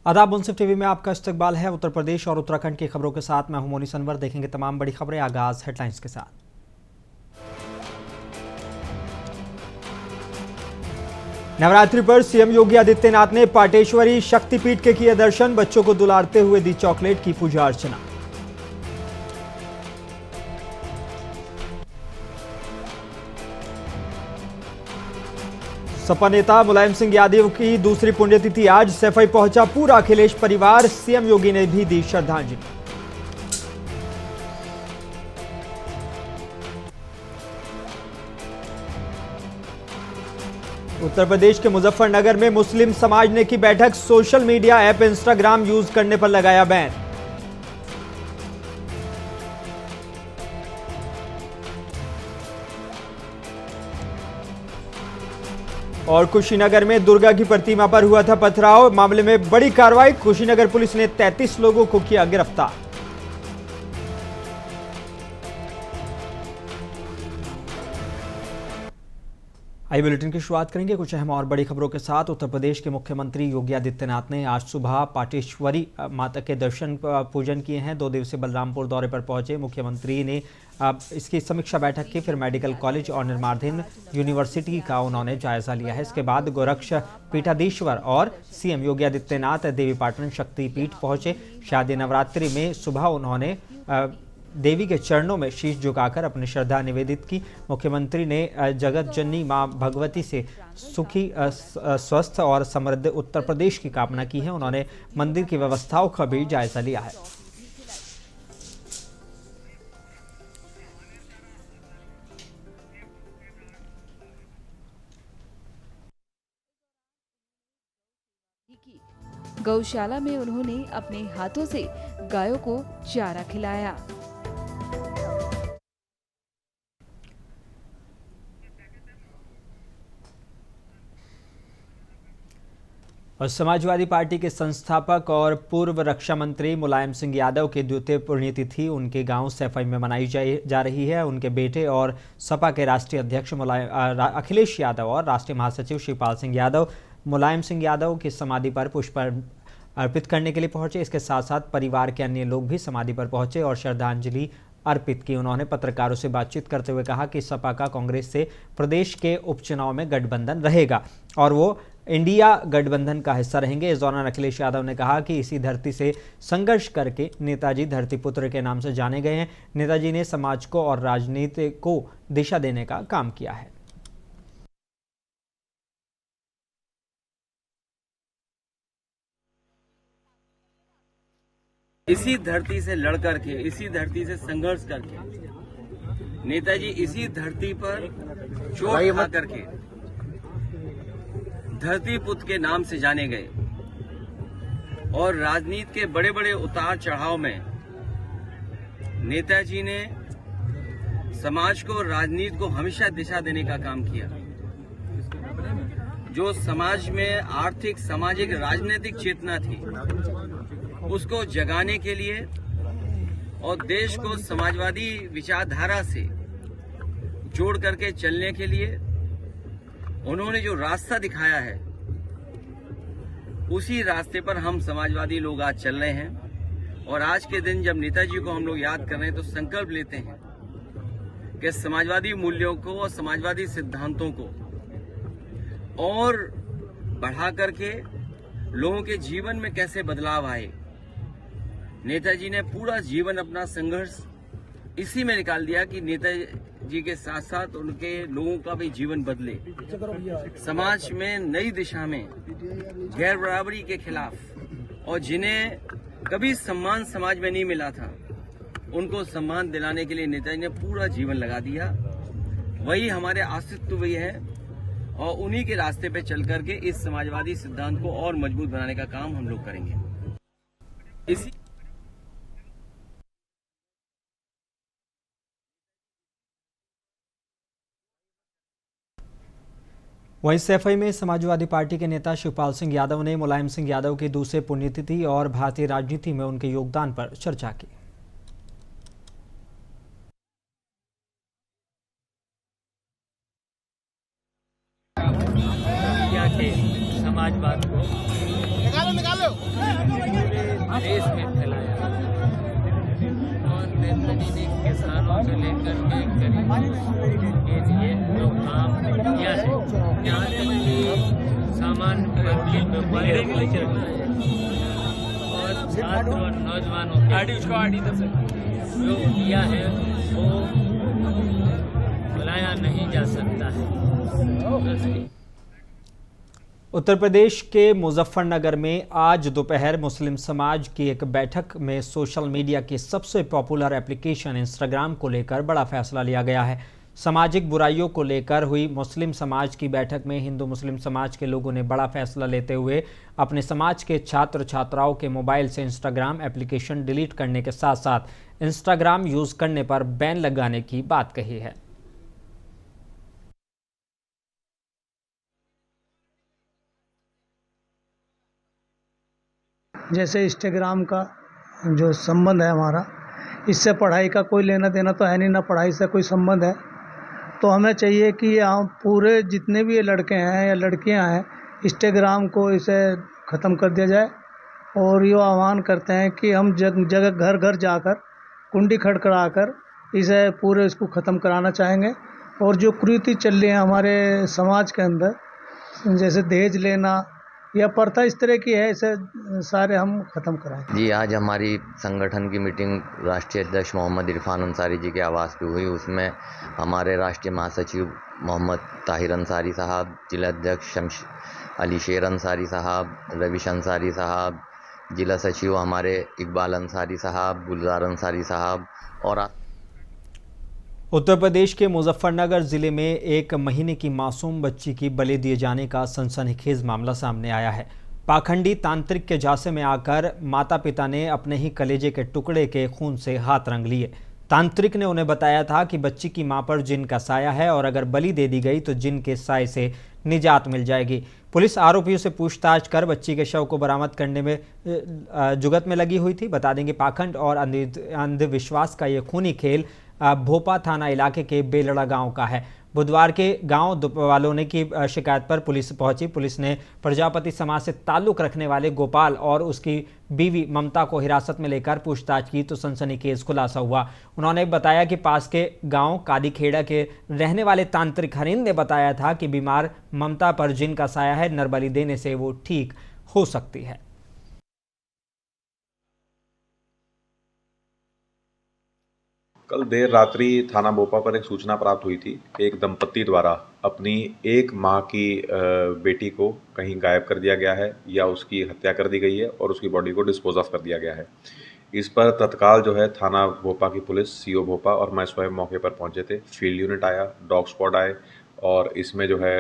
आदाब, मुंसिफ टीवी में आपका इस्तकबाल है। उत्तर प्रदेश और उत्तराखंड की खबरों के साथ मैं हूं मोनी सनवर। देखेंगे तमाम बड़ी खबरें। आगाज हेडलाइंस के साथ। नवरात्रि पर सीएम योगी आदित्यनाथ ने पाटेश्वरी शक्तिपीठ के किए दर्शन। बच्चों को दुलारते हुए दी चॉकलेट, की पूजा अर्चना। सपा नेता मुलायम सिंह यादव की दूसरी पुण्यतिथि आज। सैफई पहुंचा पूरा अखिलेश परिवार। सीएम योगी ने भी दी श्रद्धांजलि। उत्तर प्रदेश के मुजफ्फरनगर में मुस्लिम समाज ने की बैठक। Social media app Instagram use करने पर लगाया बैन। और कुशीनगर में दुर्गा की प्रतिमा पर हुआ था पथराव। मामले में बड़ी कार्रवाई। कुशीनगर पुलिस ने 33 लोगों को किया गिरफ्तार। आई बुलेटिन की शुरुआत करेंगे कुछ अहम और बड़ी खबरों के साथ। उत्तर प्रदेश के मुख्यमंत्री योगी आदित्यनाथ ने आज सुबह पाटेश्वरी माता के दर्शन पूजन किए हैं। 2 दिवसीय बलरामपुर दौरे पर पहुंचे मुख्यमंत्री ने इसकी समीक्षा बैठक की। फिर मेडिकल कॉलेज और निर्माणाधीन यूनिवर्सिटी का उन्होंने जायजा लिया है। इसके बाद गोरक्ष पीठाधीश्वर और सीएम योगी आदित्यनाथ देवीपाटन शक्तिपीठ पहुंचे। शारदीय नवरात्रि में सुबह उन्होंने देवी के चरणों में शीश झुकाकर अपनी श्रद्धा निवेदित की। मुख्यमंत्री ने जगत जननी मां भगवती से सुखी, स्वस्थ और समृद्ध उत्तर प्रदेश की कामना की है। उन्होंने मंदिर की व्यवस्थाओं का भी जायजा लिया है। गौशाला में उन्होंने अपने हाथों से गायों को चारा खिलाया। और समाजवादी पार्टी के संस्थापक और पूर्व रक्षा मंत्री मुलायम सिंह यादव की द्वितीय पुण्यतिथि उनके गांव सैफई में मनाई जा रही है। उनके बेटे और सपा के राष्ट्रीय अध्यक्ष अखिलेश यादव और राष्ट्रीय महासचिव शिवपाल सिंह यादव मुलायम सिंह यादव की समाधि पर पुष्प अर्पित करने के लिए पहुंचे। इसके साथ साथ परिवार के अन्य लोग भी समाधि पर पहुंचे और श्रद्धांजलि अर्पित की। उन्होंने पत्रकारों से बातचीत करते हुए कहा कि सपा का कांग्रेस से प्रदेश के उपचुनाव में गठबंधन रहेगा और वो इंडिया गठबंधन का हिस्सा रहेंगे। इस दौरान अखिलेश यादव ने कहा कि इसी धरती से संघर्ष करके नेताजी धरतीपुत्र के नाम से जाने गए हैं। नेताजी ने समाज को और राजनीति को दिशा देने का काम किया है। इसी धरती से लड़ करके, इसी धरती से संघर्ष करके नेताजी इसी धरती पर चोट खा करके धरती पुत्र के नाम से जाने गए और राजनीति के बड़े बड़े उतार चढ़ाव में नेताजी ने समाज को, राजनीति को हमेशा दिशा देने का काम किया। जो समाज में आर्थिक, सामाजिक, राजनीतिक चेतना थी उसको जगाने के लिए और देश को समाजवादी विचारधारा से जोड़ करके चलने के लिए उन्होंने जो रास्ता दिखाया है उसी रास्ते पर हम समाजवादी लोग आज चल रहे हैं। और आज के दिन जब नेताजी को हम लोग याद कर रहे हैं तो संकल्प लेते हैं कि समाजवादी मूल्यों को और समाजवादी सिद्धांतों को और बढ़ा करके लोगों के जीवन में कैसे बदलाव आए। नेताजी ने पूरा जीवन अपना संघर्ष इसी में निकाल दिया कि नेताजी के साथ साथ उनके लोगों का भी जीवन बदले, समाज में नई दिशा में गैर बराबरी के खिलाफ और जिन्हें कभी सम्मान समाज में नहीं मिला था उनको सम्मान दिलाने के लिए नेताजी ने पूरा जीवन लगा दिया। वही हमारे अस्तित्व भी है और उन्हीं के रास्ते पे चल करके इस समाजवादी सिद्धांत को और मजबूत बनाने का काम हम लोग करेंगे। इसी वहीं सैफई में समाजवादी पार्टी के नेता शिवपाल सिंह यादव ने मुलायम सिंह यादव की दूसरी पुण्यतिथि और भारतीय राजनीति में उनके योगदान पर चर्चा की। समाजवाद को पूरे देश में फैलाया और नरेंद्र जी ने किसानों से लेकर के गरीबों के लिए जो काम किया है, यहाँ तक कि सामान्य पब्लिक और छात्र और नौजवानों के जो किया है वो भुलाया नहीं जा सकता है। उत्तर प्रदेश के मुजफ्फरनगर में आज दोपहर मुस्लिम समाज की एक बैठक में सोशल मीडिया की सबसे पॉपुलर एप्लीकेशन इंस्टाग्राम को लेकर बड़ा फैसला लिया गया है। सामाजिक बुराइयों को लेकर हुई मुस्लिम समाज की बैठक में हिंदू मुस्लिम समाज के लोगों ने बड़ा फैसला लेते हुए अपने समाज के छात्र छात्राओं के मोबाइल से इंस्टाग्राम एप्लीकेशन डिलीट करने के साथ साथ इंस्टाग्राम यूज़ करने पर बैन लगाने की बात कही है। जैसे इंस्टाग्राम का जो संबंध है हमारा, इससे पढ़ाई का कोई लेना देना तो है नहीं, ना पढ़ाई से कोई संबंध है। तो हमें चाहिए कि हम पूरे जितने भी ये लड़के हैं या लड़कियां हैं, इंस्टाग्राम को इसे ख़त्म कर दिया जाए। और ये आह्वान करते हैं कि हम जगह घर घर जाकर कुंडी खड़खड़ा कर इसे पूरे इसको ख़त्म कराना चाहेंगे। और जो कुरीति चल रही है हमारे समाज के अंदर, जैसे दहेज लेना या प्रथा इस तरह की है, इसे सारे हम ख़त्म कराएं। जी, आज हमारी संगठन की मीटिंग राष्ट्रीय अध्यक्ष मोहम्मद इरफान अंसारी जी के आवास पे हुई। उसमें हमारे राष्ट्रीय महासचिव मोहम्मद ताहिर अंसारी साहब, जिला अध्यक्ष शम्स अली शेर अंसारी साहब, रविश अंसारी साहब, जिला सचिव हमारे इकबाल अंसारी साहब, गुलजार अंसारी साहब और उत्तर प्रदेश के मुजफ्फरनगर जिले में एक महीने की मासूम बच्ची की बलि दिए जाने का सनसनीखेज मामला सामने आया है। पाखंडी तांत्रिक के झांसे में आकर माता पिता ने अपने ही कलेजे के टुकड़े के खून से हाथ रंग लिए। तांत्रिक ने उन्हें बताया था कि बच्ची की मां पर जिन का साया है और अगर बलि दे दी गई तो जिन के साए से निजात मिल जाएगी। पुलिस आरोपियों से पूछताछ कर बच्ची के शव को बरामद करने में जुगत में लगी हुई थी। बता देंगे पाखंड और अंधविश्वास का ये खूनी खेल भोपा थाना इलाके के बेलड़ा गांव का है। बुधवार के गांव वालों ने की शिकायत पर पुलिस पहुंची। पुलिस ने प्रजापति समाज से ताल्लुक रखने वाले गोपाल और उसकी बीवी ममता को हिरासत में लेकर पूछताछ की तो सनसनीखेज खुलासा हुआ। उन्होंने बताया कि पास के गांव कादीखेड़ा के रहने वाले तांत्रिक हरिंद ने बताया था कि बीमार ममता पर जिन का साया है, नरबली देने से वो ठीक हो सकती है। कल देर रात्रि थाना भोपा पर एक सूचना प्राप्त हुई थी कि एक दंपत्ति द्वारा अपनी 1 माह की बेटी को कहीं गायब कर दिया गया है या उसकी हत्या कर दी गई है और उसकी बॉडी को डिस्पोज ऑफ कर दिया गया है। इस पर तत्काल जो है थाना भोपा की पुलिस, सीओ भोपा और मैं स्वयं मौके पर पहुंचे थे। फील्ड यूनिट आया, डॉग स्क्वाड आए और इसमें जो है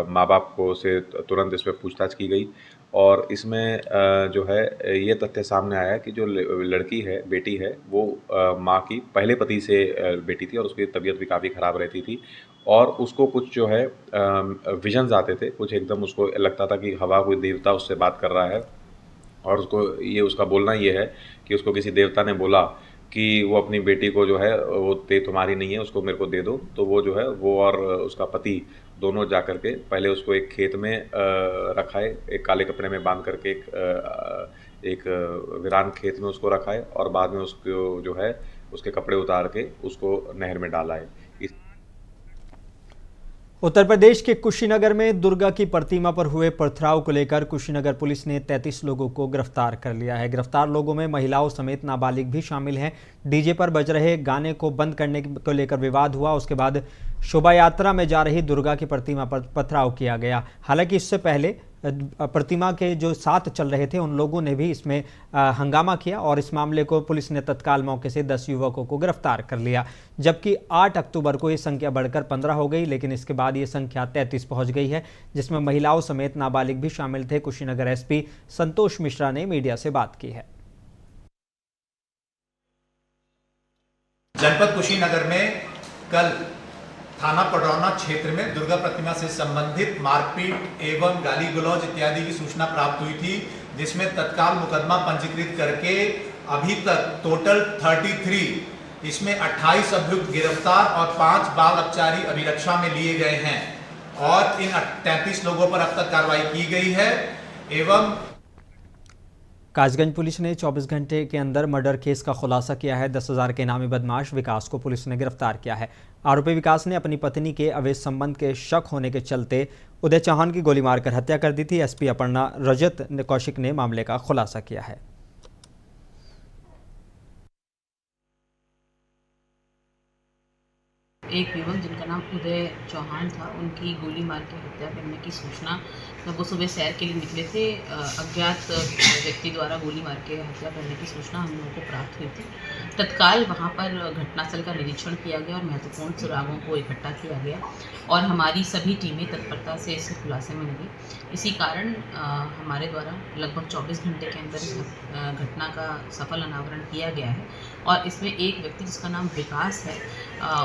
माँ बाप को से तुरंत इस पर पूछताछ की गई और इसमें जो है ये तथ्य सामने आया कि जो लड़की है, बेटी है, वो माँ की पहले पति से बेटी थी और उसकी तबीयत भी काफ़ी ख़राब रहती थी और उसको कुछ जो है विजन्स आते थे, कुछ एकदम उसको लगता था कि हवा कोई देवता उससे बात कर रहा है और उसको ये उसका बोलना ये है कि उसको किसी देवता ने बोला कि वो अपनी बेटी को जो है वो तुम्हारी नहीं है, उसको मेरे को दे दो। तो वो जो है वो और उसका पति दोनों जा कर के पहले उसको एक खेत में रखा है, एक काले कपड़े में बांध करके एक वीरान खेत में उसको रखा है और बाद में उसको जो है उसके कपड़े उतार के उसको नहर में डाला है। उत्तर प्रदेश के कुशीनगर में दुर्गा की प्रतिमा पर हुए पथराव को लेकर कुशीनगर पुलिस ने 33 लोगों को गिरफ्तार कर लिया है। गिरफ्तार लोगों में महिलाओं समेत नाबालिग भी शामिल हैं। डीजे पर बज रहे गाने को बंद करने को लेकर विवाद हुआ। उसके बाद शोभा यात्रा में जा रही दुर्गा की प्रतिमा पर पथराव किया गया। हालांकि इससे पहले प्रतिमा के जो साथ चल रहे थे उन लोगों ने भी इसमें हंगामा किया और इस मामले को पुलिस ने तत्काल मौके से 10 युवकों को गिरफ्तार कर लिया। जबकि 8 अक्टूबर को ये संख्या बढ़कर 15 हो गई, लेकिन इसके बाद ये संख्या 33 पहुंच गई है, जिसमें महिलाओं समेत नाबालिग भी शामिल थे। कुशीनगर एसपी संतोष मिश्रा ने मीडिया से बात की है। जनपद कुशीनगर में कल थाना पडरौना क्षेत्र में दुर्गा प्रतिमा से संबंधित मारपीट एवं गाली गलौज इत्यादि की सूचना प्राप्त हुई थी, जिसमें तत्काल मुकदमा पंजीकृत करके अभी तक टोटल 33, इसमें 28 अभियुक्त गिरफ्तार और 5 बाल अपचारी अभिरक्षा में लिए गए हैं और इन 33 लोगों पर अब तक कार्रवाई की गई है। एवं कासगंज पुलिस ने 24 घंटे के अंदर मर्डर केस का खुलासा किया है। 10,000 के नामी बदमाश विकास को पुलिस ने गिरफ्तार किया है। आरोपी विकास ने अपनी पत्नी के अवैध संबंध के शक होने के चलते उदय चौहान की गोली मारकर हत्या कर दी थी। एसपी अपर्णा रजत कौशिक ने मामले का खुलासा किया है। एक युवक जिनका नाम उदय चौहान था, उनकी गोली मार के हत्या करने की सूचना जब वो सुबह सैर के लिए निकले थे, अज्ञात व्यक्ति द्वारा गोली मार के हत्या करने की सूचना हम लोगों को प्राप्त हुई थी। तत्काल वहां पर घटनास्थल का निरीक्षण किया गया और महत्वपूर्ण सुरागों को इकट्ठा किया गया और हमारी सभी टीमें तत्परता से इस खुलासे में लगी। इसी कारण हमारे द्वारा लगभग 24 घंटे के अंदर इस घटना का सफल अनावरण किया गया है और इसमें एक व्यक्ति जिसका नाम विकास है,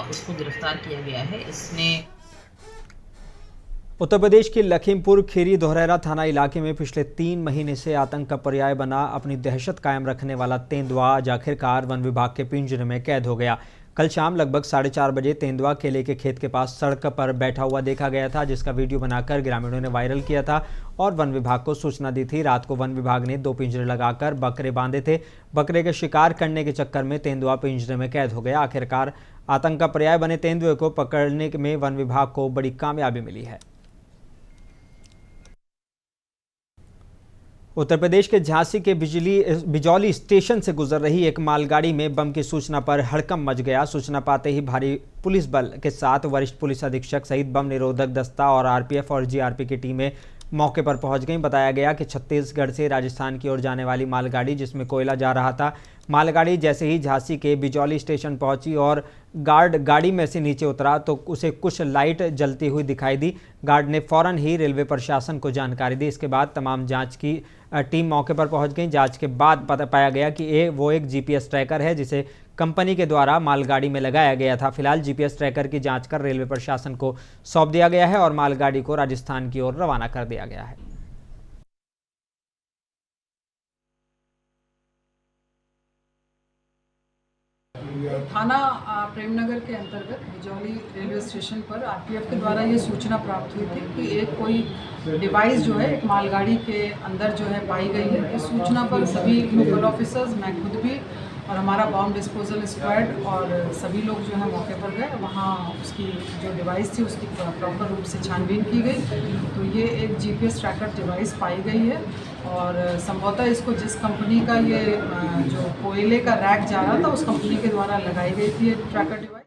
उसको गिरफ्तार किया गया है। इसने उत्तर प्रदेश के लखीमपुर खीरी दोहरेरा थाना इलाके में पिछले 3 महीने से आतंक का पर्याय बना अपनी दहशत कायम रखने वाला तेंदुआ आज आखिरकार वन विभाग के पिंजरे में कैद हो गया। कल शाम लगभग 4:30 बजे तेंदुआ केले के खेत के पास सड़क पर बैठा हुआ देखा गया था, जिसका वीडियो बनाकर ग्रामीणों ने वायरल किया था और वन विभाग को सूचना दी थी। रात को वन विभाग ने 2 पिंजरे लगाकर बकरे बांधे थे। बकरे के शिकार करने के चक्कर में तेंदुआ पिंजरे में कैद हो गया। आखिरकार आतंक का पर्याय बने तेंदुए को पकड़ने में वन विभाग को बड़ी कामयाबी मिली है। उत्तर प्रदेश के झांसी के बिजौली स्टेशन से गुजर रही एक मालगाड़ी में बम की सूचना पर हड़कंप मच गया। सूचना पाते ही भारी पुलिस बल के साथ वरिष्ठ पुलिस अधीक्षक सहित बम निरोधक दस्ता और आरपीएफ और जीआरपी की टीमें मौके पर पहुंच गईं। बताया गया कि छत्तीसगढ़ से राजस्थान की ओर जाने वाली मालगाड़ी जिसमें कोयला जा रहा था, मालगाड़ी जैसे ही झांसी के बिजौली स्टेशन पहुंची और गार्ड गाड़ी में से नीचे उतरा तो उसे कुछ लाइट जलती हुई दिखाई दी। गार्ड ने फौरन ही रेलवे प्रशासन को जानकारी दी। इसके बाद तमाम जांच की टीम मौके पर पहुंच गई। जांच के बाद पता पाया गया कि वो एक जीपीएस ट्रैकर है जिसे कंपनी के द्वारा मालगाड़ी में लगाया गया था। फिलहाल जीपीएस ट्रैकर की जांच कर रेलवे प्रशासन को सौंप दिया गया है और मालगाड़ी को राजस्थान की ओर रवाना कर दिया गया है। थाना प्रेमनगर के अंतर्गत बिजौली रेलवे स्टेशन पर आरपीएफ के द्वारा ये सूचना प्राप्त हुई थी कि एक कोई डिवाइस जो है एक मालगाड़ी के अंदर जो है पाई गई है। इस सूचना पर सभी लोकल ऑफिसर्स, मैं खुद भी और हमारा बॉम्ब डिस्पोजल स्क्वाड और सभी लोग जो है मौके पर गए। वहाँ उसकी जो डिवाइस थी उसकी प्रॉपर रूप से छानबीन की गई तो ये एक जीपीएस ट्रैकर डिवाइस पाई गई है और संभवतः इसको जिस कंपनी का ये जो कोयले का रैक जा रहा था उस कंपनी के द्वारा लगाई गई थी ये ट्रैकर डिवाइस।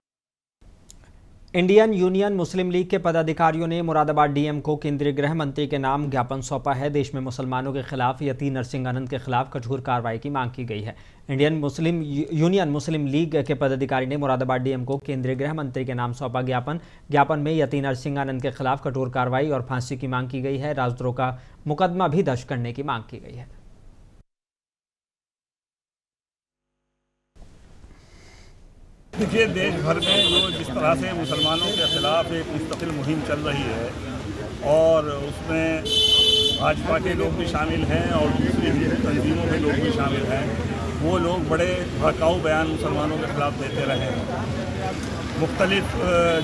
इंडियन यूनियन मुस्लिम लीग के पदाधिकारियों ने मुरादाबाद डीएम को केंद्रीय गृह मंत्री के नाम ज्ञापन सौंपा है। देश में मुसलमानों के खिलाफ यति नरसिंह आनंद के खिलाफ कठोर कार्रवाई की मांग की गई है। यूनियन मुस्लिम लीग के पदाधिकारी ने मुरादाबाद डीएम को केंद्रीय गृह मंत्री के नाम सौंपा ज्ञापन में यति नरसिंह आनंद के खिलाफ कठोर कार्रवाई और फांसी की मांग की गई है। राजद्रोह का मुकदमा भी दर्ज करने की मांग की गई है। देखिए, देश भर में जो जिस तरह से मुसलमानों के खिलाफ एक मुस्तकिल मुहिम चल रही है और उसमें भाजपा के लोग भी शामिल हैं और दूसरी तंजीमों के लोग भी शामिल हैं, वो लोग बड़े भड़काऊ बयान मुसलमानों के खिलाफ देते रहे हैं। मुख्तलिफ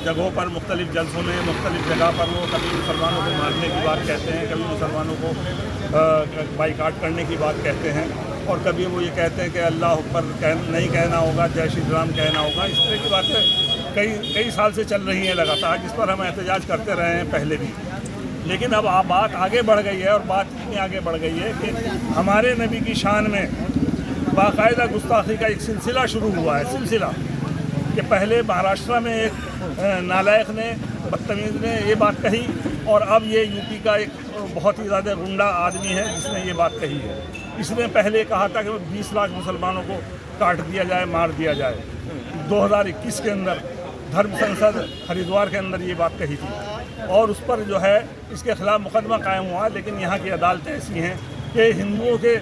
जगहों पर, मुख्तलिफ जलसों में, मुख्तलिफ जगह पर वो कभी मुसलमानों को मारने की बात कहते हैं, कभी मुसलमानों को बाइकाट करने की बात कहते हैं और कभी वो ये कहते हैं कि अल्लाह अकबर नहीं कहना होगा, जय श्री राम कहना होगा। इस तरह की बातें कई साल से चल रही हैं लगातार, जिस पर हम एहतजाज करते रहे हैं पहले भी। लेकिन अब बात आगे बढ़ गई है और बात इतनी आगे बढ़ गई है कि हमारे नबी की शान में बाकायदा गुस्ताखी का एक सिलसिला शुरू हुआ है। सिलसिला कि पहले महाराष्ट्र में एक नालायक ने, बदतमीज़ ने ये बात कही और अब ये यूपी का एक बहुत ही ज़्यादा गुंडा आदमी है जिसने ये बात कही है। इसने पहले कहा था कि 20 लाख मुसलमानों को काट दिया जाए, मार दिया जाए। 2021 के अंदर धर्म संसद हरिद्वार के अंदर ये बात कही थी और उस पर जो है इसके खिलाफ मुकदमा कायम हुआ। लेकिन यहाँ की अदालतें ऐसी हैं कि हिंदुओं के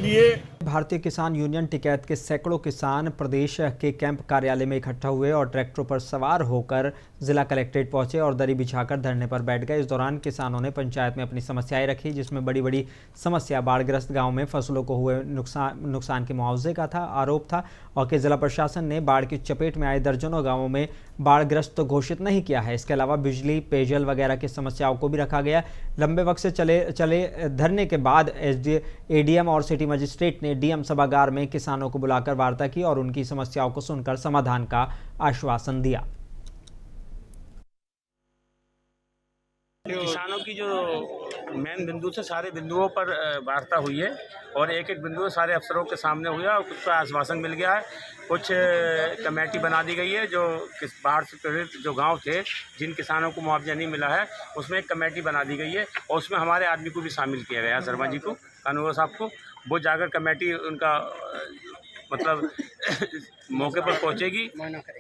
लिए भारतीय किसान यूनियन टिकैत के सैकड़ों किसान प्रदेश के कैंप कार्यालय में इकट्ठा हुए और ट्रैक्टरों पर सवार होकर जिला कलेक्ट्रेट पहुंचे और दरी बिछाकर धरने पर बैठ गए। इस दौरान किसानों ने पंचायत में अपनी समस्याएं रखी, जिसमें बड़ी बड़ी समस्या बाढ़ग्रस्त गांव में फसलों को हुए नुकसान के मुआवजे का आरोप था और कि जिला प्रशासन ने बाढ़ की चपेट में आए दर्जनों गाँवों में बाढ़ग्रस्त घोषित नहीं किया है। इसके अलावा बिजली, पेयजल वगैरह की समस्याओं को भी रखा गया। लंबे वक्त से चले धरने के बाद एडीएम और सिटी मजिस्ट्रेट ने डीएम सभागार में किसानों को बुलाकर वार्ता की और उनकी समस्याओं को सुनकर समाधान का आश्वासन दिया। किसानों की जो मेन बिंदु से सारे बिंदुओं पर वार्ता हुई है और एक एक बिंदु सारे अफसरों के सामने हुआ और कुछ का आश्वासन मिल गया है। कुछ कमेटी बना दी गई है जो बाढ़ से पीड़ित जो गांव थे जिन किसानों को मुआवजा नहीं मिला है उसमें एक कमेटी बना दी गई है और उसमें हमारे आदमी को भी शामिल किया गया है, शर्मा जी को, कानून साहब को। वो जाकर कमेटी उनका मतलब मौके पर पहुंचेगी,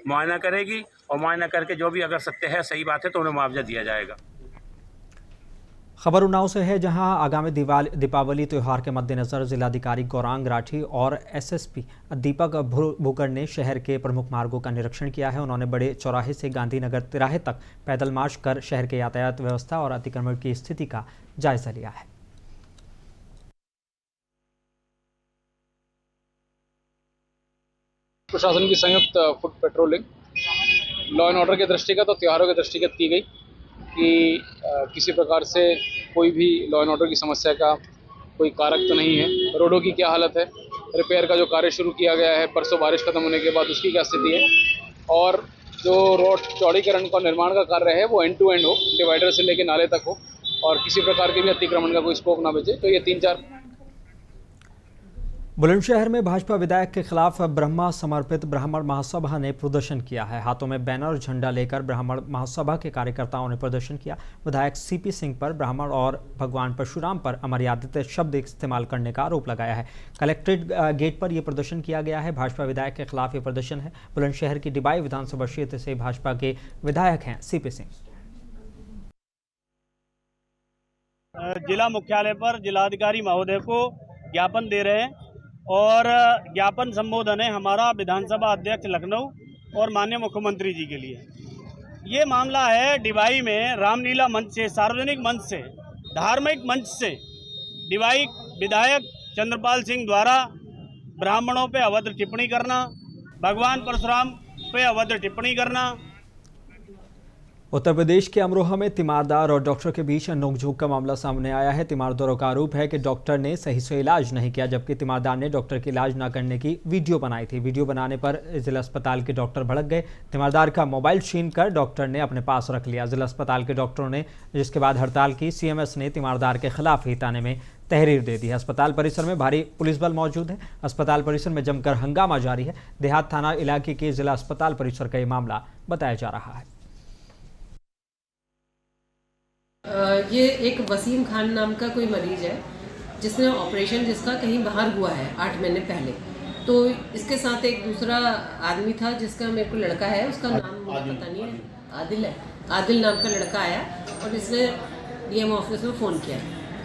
मुआयना करेगी और मुआयना करके जो भी अगर सत्य है, सही बात है तो उन्हें मुआवजा दिया जाएगा। खबर उन्नाव से है, जहां आगामी दीपावली त्यौहार के मद्देनजर जिलाधिकारी गौरांग राठी और एसएसपी दीपक भूकर ने शहर के प्रमुख मार्गों का निरीक्षण किया है। उन्होंने बड़े चौराहे से गांधीनगर तिराहे तक पैदल मार्च कर शहर के यातायात व्यवस्था और अतिक्रमण की स्थिति का जायजा लिया है। प्रशासन की संयुक्त foot patrolling law and order के दृष्टिगत और त्योहारों के दृष्टिगत की गई कि किसी प्रकार से कोई भी लॉ एंड ऑर्डर की समस्या का कोई कारक तो नहीं है। रोडों की क्या हालत है, रिपेयर का जो कार्य शुरू किया गया है परसों बारिश खत्म होने के बाद, उसकी क्या स्थिति है, और जो रोड चौड़ीकरण का निर्माण का कार्य है वो एंड टू एंड हो, डिवाइडर से लेकर नाले तक हो और किसी प्रकार के भी अतिक्रमण का कोई स्कोप ना बचे। तो ये 3-4 बुलंदशहर में भाजपा विधायक के खिलाफ ब्रह्मा समर्पित ब्राह्मण महासभा ने प्रदर्शन किया है। हाथों में बैनर झंडा लेकर ब्राह्मण महासभा के कार्यकर्ताओं ने प्रदर्शन किया। विधायक सीपी सिंह पर ब्राह्मण और भगवान परशुराम पर अमर्यादित शब्द इस्तेमाल करने का आरोप लगाया है। कलेक्ट्रेट गेट पर यह प्रदर्शन किया गया है। भाजपा विधायक के खिलाफ ये प्रदर्शन है। बुलंदशहर की डिबाई विधानसभा क्षेत्र से भाजपा के विधायक हैं सीपी सिंह। जिला मुख्यालय पर जिलाधिकारी महोदय को ज्ञापन दे रहे हैं और ज्ञापन संबोधन है हमारा विधानसभा अध्यक्ष लखनऊ और माननीय मुख्यमंत्री जी के लिए। ये मामला है डिबाई में रामलीला मंच से, सार्वजनिक मंच से, धार्मिक मंच से डिबाई विधायक चंद्रपाल सिंह द्वारा ब्राह्मणों पे अभद्र टिप्पणी करना, भगवान परशुराम पे अभद्र टिप्पणी करना। उत्तर प्रदेश के अमरोहा में तीमारदार और डॉक्टर के बीच नोकझोंक का मामला सामने आया है। तीमारदारों का आरोप है कि डॉक्टर ने सही से इलाज नहीं किया, जबकि तीमारदार ने डॉक्टर के इलाज न करने की वीडियो बनाई थी। वीडियो बनाने पर जिला अस्पताल के डॉक्टर भड़क गए। तीमारदार का मोबाइल छीन कर डॉक्टर ने अपने पास रख लिया। जिला अस्पताल के डॉक्टरों ने जिसके बाद हड़ताल की। सीएमएस ने तीमारदार के खिलाफ ही थाने में तहरीर दे दी है। अस्पताल परिसर में भारी पुलिस बल मौजूद है। अस्पताल परिसर में जमकर हंगामा जारी है। देहात थाना इलाके के जिला अस्पताल परिसर का ये मामला बताया जा रहा है। ये एक वसीम खान नाम का कोई मरीज है जिसने ऑपरेशन जिसका कहीं बाहर हुआ है 8 महीने पहले। तो इसके साथ एक दूसरा आदमी था जिसका मेरे को लड़का है, उसका नाम मुझे पता नहीं है, आदिल है, आदिल नाम का लड़का आया और इसने डीएम ऑफिस में फ़ोन किया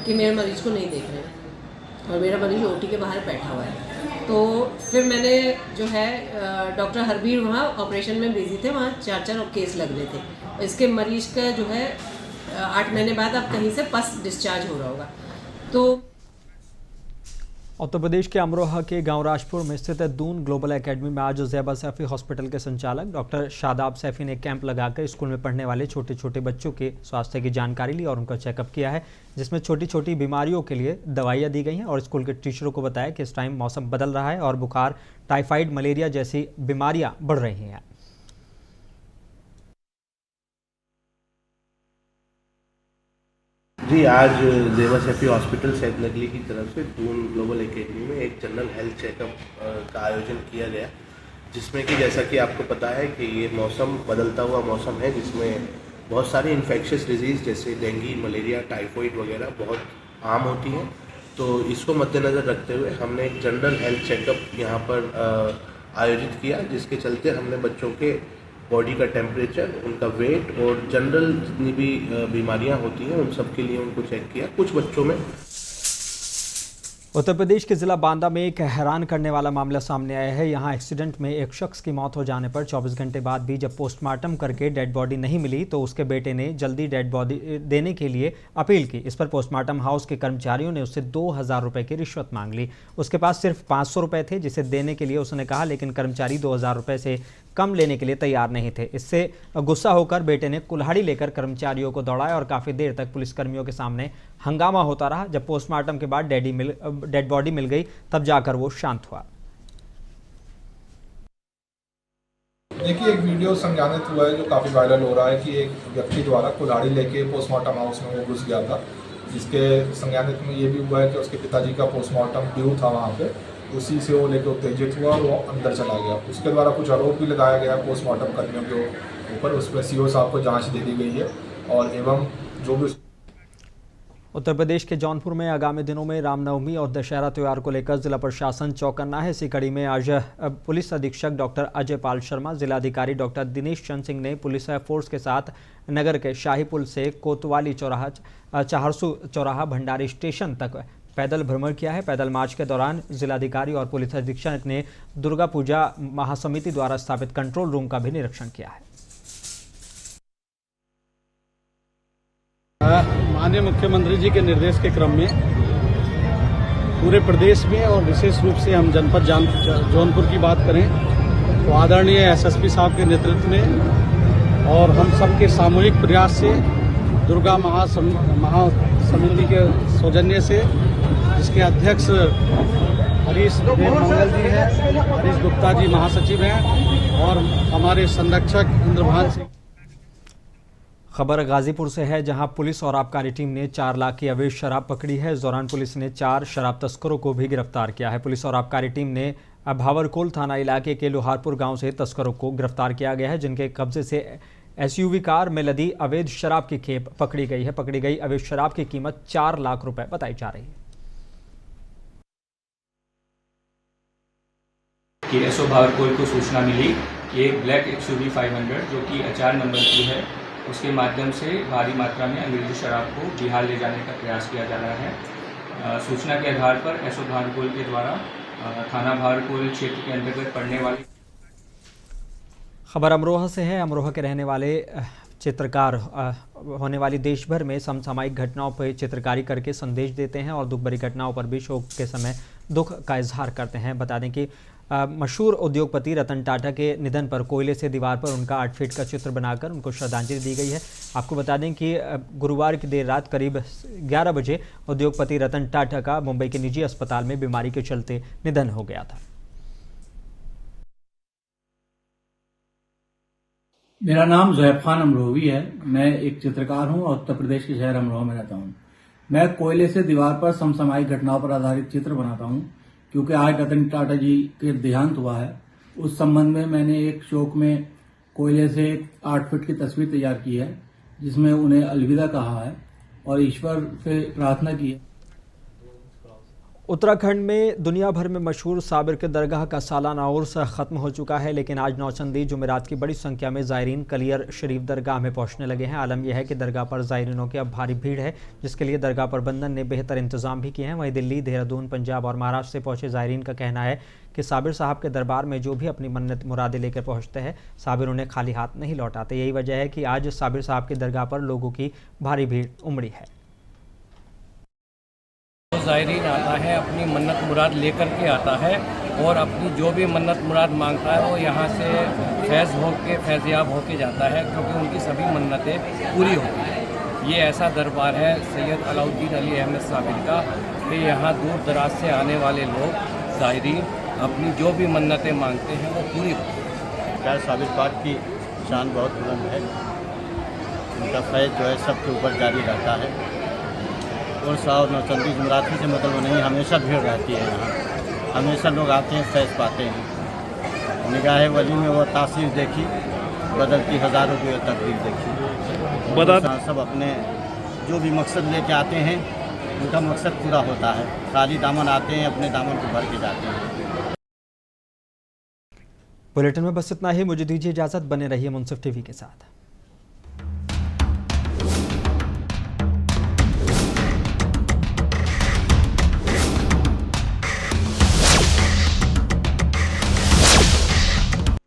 कि मेरे मरीज को नहीं देख रहे और मेरा मरीज ओटी के बाहर बैठा हुआ है। तो फिर मैंने जो है डॉक्टर हरबीर वहाँ ऑपरेशन में बिजी थे, वहाँ 4 केस लग रहे थे। इसके मरीज का जो है 8 महीने बाद अब कहीं से पस डिस्चार्ज हो रहा होगा। तो उत्तर प्रदेश के अमरोहा के गांव राजपुर में स्थित दून ग्लोबल एकेडमी में आज ज़ैबा सैफी हॉस्पिटल के संचालक डॉक्टर शादाब सैफी ने कैंप लगाकर स्कूल में पढ़ने वाले छोटे छोटे बच्चों के स्वास्थ्य की जानकारी ली और उनका चेकअप किया है, जिसमें छोटी छोटी बीमारियों के लिए दवाइयाँ दी गई हैं और स्कूल के टीचरों को बताया कि इस टाइम मौसम बदल रहा है और बुखार, टाइफाइड, मलेरिया जैसी बीमारियाँ बढ़ रही हैं। जी, आज ज़ैबा सैफी हॉस्पिटल सैद नगली की तरफ से दून ग्लोबल एकेडमी में एक जनरल हेल्थ चेकअप का आयोजन किया गया, जिसमें कि जैसा कि आपको पता है कि ये मौसम बदलता हुआ मौसम है, जिसमें बहुत सारी इन्फेक्शियस डिजीज़ जैसे डेंगू, मलेरिया, टाइफाइड वगैरह बहुत आम होती हैं। तो इसको मद्देनज़र रखते हुए हमने एक जनरल हेल्थ चेकअप यहाँ पर आयोजित किया, जिसके चलते हमने बच्चों के बॉडी का टेम्परेचर, उनका वेट और जनरल जितनी भी बीमारियां होती हैं उन सब के लिए उनको चेक किया। कुछ बच्चों में उत्तर प्रदेश के जिला बांदा में एक हैरान करने वाला मामला सामने आया है। यहां एक्सीडेंट में एक शख्स की मौत हो जाने पर 24 घंटे बाद भी जब पोस्टमार्टम करके डेड बॉडी नहीं मिली तो उसके बेटे ने जल्दी डेड बॉडी देने के लिए अपील की। इस पर पोस्टमार्टम हाउस के कर्मचारियों ने उससे 2000 रुपये की रिश्वत मांग ली। उसके पास सिर्फ 500 रुपये थे जिसे देने के लिए उसने कहा, लेकिन कर्मचारी 2000 रुपये से कम लेने के लिए तैयार नहीं थे। इससे गुस्सा होकर बेटे ने कुल्हाड़ी लेकर कर्मचारियों को दौड़ाया और काफ़ी देर तक पुलिसकर्मियों के सामने हंगामा होता रहा। जब पोस्टमार्टम के बाद डेड बॉडी मिल गई तब जाकर वो शांत हुआ। देखिए, एक वीडियो संज्ञानित हुआ है जो काफ़ी वायरल हो रहा है कि एक व्यक्ति द्वारा कुल्हाड़ी लेके पोस्टमार्टम हाउस में वो घुस गया था, जिसके संज्ञानित में ये भी हुआ है कि उसके पिताजी का पोस्टमार्टम ड्यू था वहाँ पे, उसी से वो लेकर उत्तेजित हुआ और वो अंदर चला गया। उसके द्वारा कुछ आरोप भी लगाया गया पोस्टमार्टम कर्मियों के ऊपर। उस पर सीओ साहब को जाँच दे दी गई है और एवं जो भी। उत्तर प्रदेश के जौनपुर में आगामी दिनों में रामनवमी और दशहरा त्यौहार को लेकर जिला प्रशासन चौकन्ना है। इसी कड़ी में आज पुलिस अधीक्षक डॉक्टर अजय पाल शर्मा, जिलाधिकारी डॉक्टर दिनेश चंद सिंह ने पुलिस फोर्स के साथ नगर के शाही पुल से कोतवाली चौराहा, चाहरसू चौराहा, भंडारी स्टेशन तक पैदल भ्रमण किया है। पैदल मार्च के दौरान जिलाधिकारी और पुलिस अधीक्षक ने दुर्गा पूजा महासमिति द्वारा स्थापित कंट्रोल रूम का भी निरीक्षण किया है। माननीय मुख्यमंत्री जी के निर्देश के क्रम में पूरे प्रदेश में और विशेष रूप से हम जनपद जौनपुर की बात करें तो आदरणीय एसएसपी साहब के नेतृत्व में और हम सबके सामूहिक प्रयास से दुर्गा महासमिति के सौजन्य से, जिसके अध्यक्ष हरीश मंगल जी हैं, हरीश गुप्ता जी महासचिव हैं और हमारे संरक्षक इंद्रभान सिंह। खबर गाजीपुर से है, जहां पुलिस और आबकारी टीम ने 4 लाख की अवैध शराब पकड़ी है। इस दौरान पुलिस ने 4 शराब तस्करों को भी गिरफ्तार किया है। पुलिस और आबकारी टीम ने भावरकोल थाना इलाके के लोहारपुर गांव से तस्करों को गिरफ्तार किया गया है, जिनके कब्जे से एसयूवी कार में लदी अवैध शराब की खेप पकड़ी गई है। पकड़ी गई अवैध शराब की कीमत 4 लाख रुपए बताई जा रही है। कि एसओ भावरकोल को सूचना मिली कि एक ब्लैक एक्सयूवी 500 जो कि HR नंबर की है, उसके माध्यम से भारी मात्रा में अंग्रेजी शराब को बिहार ले जाने का प्रयास किया जा रहा है। सूचना के आधार पर एसओ भावरकोल के द्वारा थाना भावरकोल क्षेत्र के अंतर्गत पड़ने वाली। खबर अमरोहा से है। अमरोहा के रहने वाले चित्रकार होने वाली देश भर में समसामयिक घटनाओं पर चित्रकारी करके संदेश देते हैं और दुख भरी घटनाओं पर भी शोक के समय दुख का इजहार करते हैं। बता दें कि मशहूर उद्योगपति रतन टाटा के निधन पर कोयले से दीवार पर उनका 8 फीट का चित्र बनाकर उनको श्रद्धांजलि दी गई है। आपको बता दें कि गुरुवार की देर रात करीब 11 बजे उद्योगपति रतन टाटा का मुंबई के निजी अस्पताल में बीमारी के चलते निधन हो गया था। मेरा नाम ज़ुहैब खान अमरोही है। मैं एक चित्रकार हूं और उत्तर प्रदेश के शहर अमरोहा में रहता हूं। मैं कोयले से दीवार पर समसामयिक घटनाओं पर आधारित चित्र बनाता हूं, क्योंकि आज रतन टाटा जी के देहांत हुआ है। उस संबंध में मैंने एक शोक में कोयले से 8 फीट की तस्वीर तैयार की है, जिसमें उन्हें अलविदा कहा है और ईश्वर से प्रार्थना की है। उत्तराखंड में दुनिया भर में मशहूर साबिर के दरगाह का सालाना उर्स ख़त्म हो चुका है, लेकिन आज नौचंदी जुमेरात की बड़ी संख्या में ज़ायरीन कलियर शरीफ दरगाह में पहुंचने लगे हैं। आलम यह है कि दरगाह पर ज़ायरीनों की अब भारी भीड़ है, जिसके लिए दरगाह प्रबंधन ने बेहतर इंतजाम भी किए हैं। वहीं दिल्ली, देहरादून, पंजाब और महाराष्ट्र से पहुंचे ज़ायरीन का कहना है कि साबिर साहब के दरबार में जो भी अपनी मन्नत मुरादें लेकर पहुँचते हैं, साबिर उन्हें खाली हाथ नहीं लौटाते। यही वजह है कि आज साबिर साहब की दरगाह पर लोगों की भारी भीड़ उमड़ी है। ज़ायरीन आता है, अपनी मन्नत मुराद लेकर के आता है और अपनी जो भी मन्नत मुराद मांगता है वो यहाँ से फैज़याब होके जाता है, क्योंकि उनकी सभी मन्नतें पूरी होती हैं। ये ऐसा दरबार है सैयद अलाउद्दीन अली अहमद साबिर का कि यहाँ दूर दराज से आने वाले लोग ज़ायरीन अपनी जो भी मन्नतें मांगते हैं वो पूरी होती हैं। खैर साबिर पाक की शान बहुत बुलंद है, उनका फैज़ जो है सबके ऊपर जारी रहता है। और साहब नौचंदी जुमराती से मतलब नहीं, हमेशा भीड़ रहती है यहाँ, हमेशा लोग आते हैं, फैज़ पाते हैं। निगाह वली में वो तासीर देखी, बदलती हज़ारों की तकदीर देखी। सब अपने जो भी मकसद लेके आते हैं उनका मकसद पूरा होता है। खाली दामन आते हैं, अपने दामन को भर के जाते हैं। बुलेटिन में बस इतना ही। मुझे दीजिए इजाज़त। बने रहिए मुंसिफ टीवी के साथ।